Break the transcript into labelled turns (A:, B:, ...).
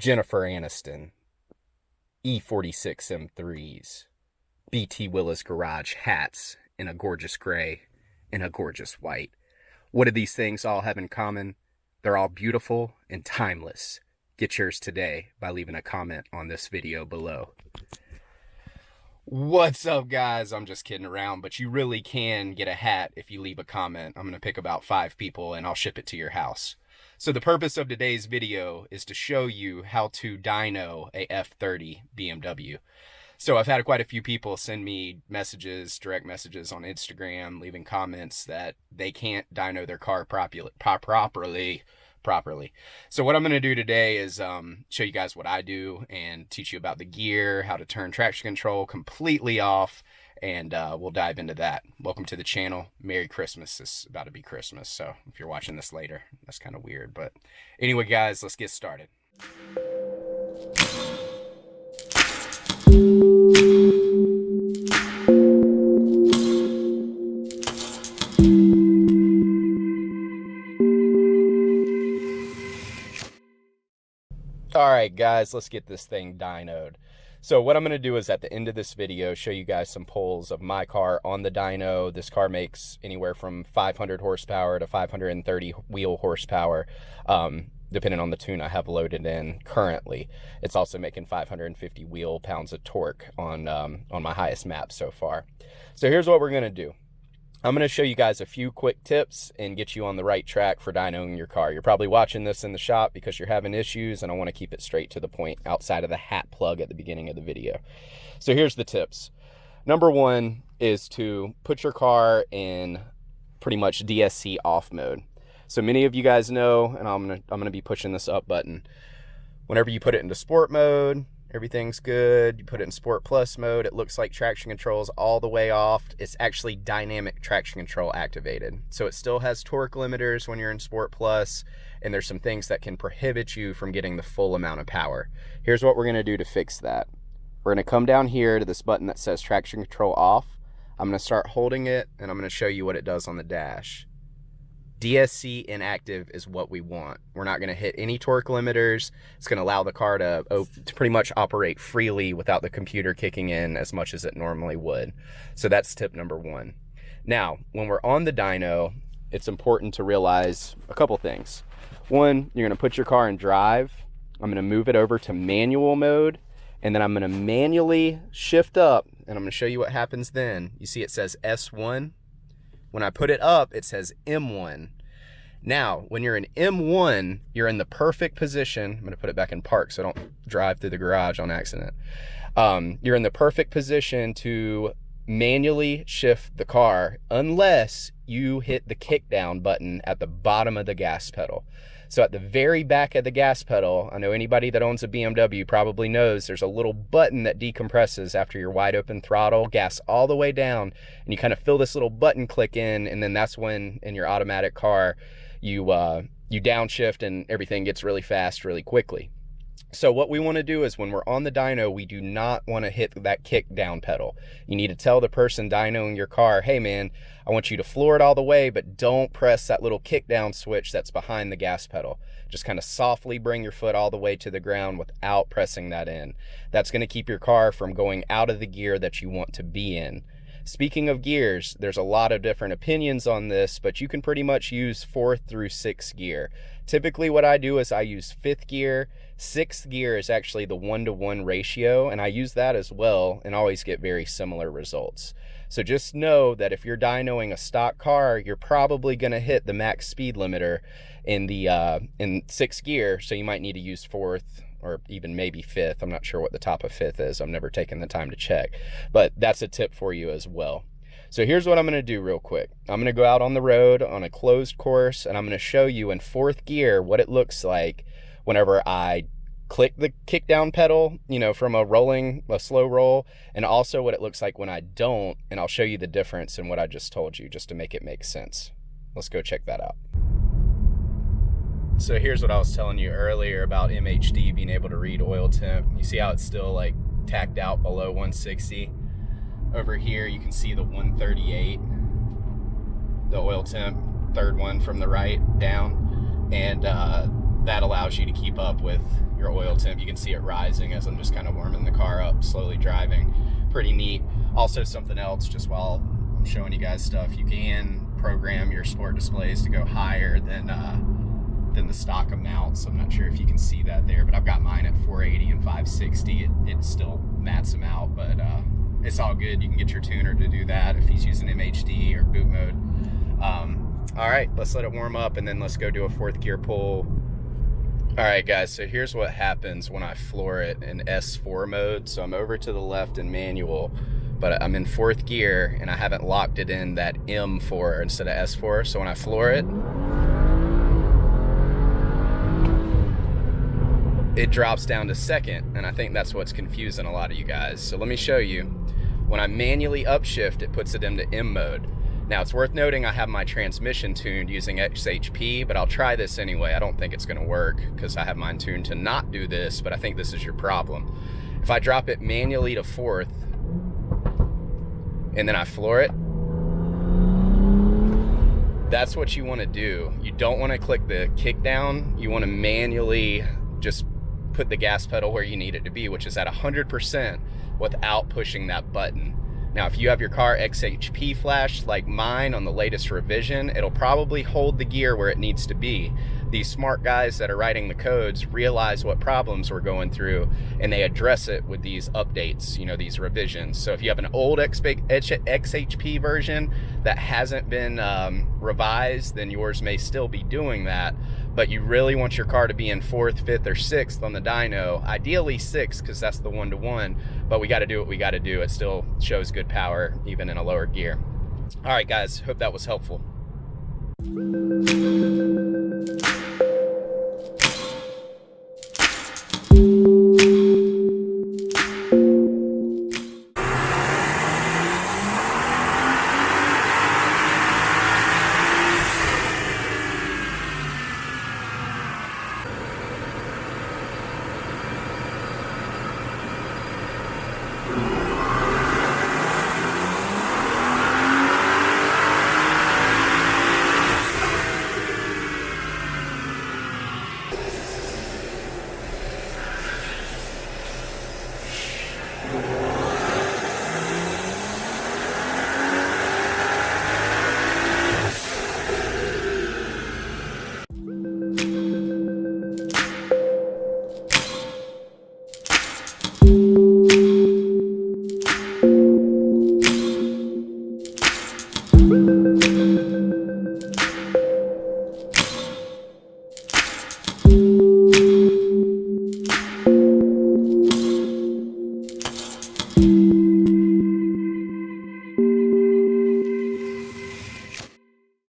A: Jennifer Aniston, E46 M3s, Btwilla's garage hats in a gorgeous gray and a gorgeous white. What do these things all have in common? They're all beautiful and timeless. Get yours today by leaving a comment on this video below. What's up, guys? I'm just kidding around, but you really can get a hat if you leave a comment. I'm going to pick about 5 people and I'll ship it to your house. So the purpose of today's video is to show you how to dyno a F30 BMW. So I've had quite a few people send me messages, direct messages on Instagram, leaving comments that they can't dyno their car properly. So what I'm going to do today is show you guys what I do and teach you about the gear, how to turn traction control completely off, and we'll dive into that. Welcome to the channel. Merry Christmas. It's about to be Christmas, so if you're watching this later, that's kind of weird. But anyway, guys, let's get started. Alright guys, let's get this thing dynoed. So what I'm going to do is at the end of this video show you guys some pulls of my car on the dyno. This car makes anywhere from 500 horsepower to 530 wheel horsepower, depending on the tune I have loaded in currently. It's also making 550 wheel pounds of torque on my highest map so far. So here's what we're going to do. I'm going to show you guys a few quick tips and get you on the right track for dynoing your car. You're probably watching this in the shop because you're having issues, and I want to keep it straight to the point outside of the hat plug at the beginning of the video. So here's the tips. Number one is to put your car in pretty much DSC off mode. So many of you guys know, and I'm gonna be pushing this up button. Whenever you put it into sport mode, everything's good. You put it in Sport Plus mode, it looks like traction control is all the way off. It's actually dynamic traction control activated. So it still has torque limiters when you're in Sport Plus, and there's some things that can prohibit you from getting the full amount of power. Here's what we're gonna do to fix that. We're gonna come down here to this button that says traction control off. I'm gonna start holding it, and I'm gonna show you what it does on the dash. DSC inactive is what we want. We're not going to hit any torque limiters. It's going to allow the car to pretty much operate freely without the computer kicking in as much as it normally would. So that's tip number one. Now, when we're on the dyno, it's important to realize a couple things. One, you're going to put your car in drive. I'm going to move it over to manual mode, and then I'm going to manually shift up, and I'm going to show you what happens then. You see it says S1. When I put it up, it says M1. Now, when you're in M1, you're in the perfect position. I'm going to put it back in park so I don't drive through the garage on accident. You're in the perfect position to manually shift the car unless you hit the kickdown button at the bottom of the gas pedal. So at the very back of the gas pedal, I know anybody that owns a BMW probably knows there's a little button that decompresses after your wide open throttle, gas all the way down, and you kind of feel this little button click in, and then that's when in your automatic car you downshift and everything gets really fast really quickly. So what we want to do is when we're on the dyno, we do not want to hit that kick down pedal. You need to tell the person dynoing your car, hey man, I want you to floor it all the way, but don't press that little kick down switch that's behind the gas pedal. Just kind of softly bring your foot all the way to the ground without pressing that in. That's going to keep your car from going out of the gear that you want to be in. Speaking of gears, there's a lot of different opinions on this, but you can pretty much use 4th through 6th gear. Typically what I do is I use 5th gear. 6th gear is actually the 1-to-1 ratio, and I use that as well and always get very similar results. So just know that if you're dynoing a stock car, you're probably going to hit the max speed limiter in 6th gear, so you might need to use 4th or even maybe 5th. I'm not sure what the top of 5th is. I've never taken the time to check, but that's a tip for you as well. So here's what I'm going to do real quick. I'm going to go out on the road on a closed course, and I'm going to show you in 4th gear what it looks like whenever I click the kick down pedal, you know, from a slow roll, and also what it looks like when I don't, and I'll show you the difference in what I just told you just to make it make sense. Let's go check that out. So here's what I was telling you earlier about MHD being able to read oil temp. You see how it's still like tacked out below 160? Over here you can see the 138, the oil temp, third one from the right down. And that allows you to keep up with your oil temp. You can see it rising as I'm just kind of warming the car up, slowly driving. Pretty neat. Also, something else, just while I'm showing you guys stuff, you can program your sport displays to go higher than the stock amounts. I'm not sure if you can see that there, but I've got mine at 480 and 560. It still mats them out, but it's all good. You can get your tuner to do that if he's using MHD or boot mode. All right, let's let it warm up, and then let's go do a 4th gear pull. All right, guys, so here's what happens when I floor it in S4 mode. So I'm over to the left in manual, but I'm in 4th gear, and I haven't locked it in that M4 instead of S4. So when I floor it, it drops down to 2nd, and I think that's what's confusing a lot of you guys. So let me show you. When I manually upshift, it puts it into M mode. Now, it's worth noting I have my transmission tuned using XHP, but I'll try this anyway. I don't think it's gonna work because I have mine tuned to not do this, but I think this is your problem. If I drop it manually to 4th, and then I floor it, that's what you wanna do. You don't wanna click the kick down. You wanna manually just put the gas pedal where you need it to be, which is at 100% without pushing that button. Now, if you have your car XHP flashed like mine on the latest revision, it'll probably hold the gear where it needs to be. These smart guys that are writing the codes realize what problems we're going through, and they address it with these updates, you know, these revisions. So if you have an old XHP version that hasn't been revised, then yours may still be doing that. But you really want your car to be in 4th, 5th, or 6th on the dyno. Ideally 6th, because that's the 1-to-1, but we got to do what we got to do. It still shows good power, even in a lower gear. All right, guys, hope that was helpful.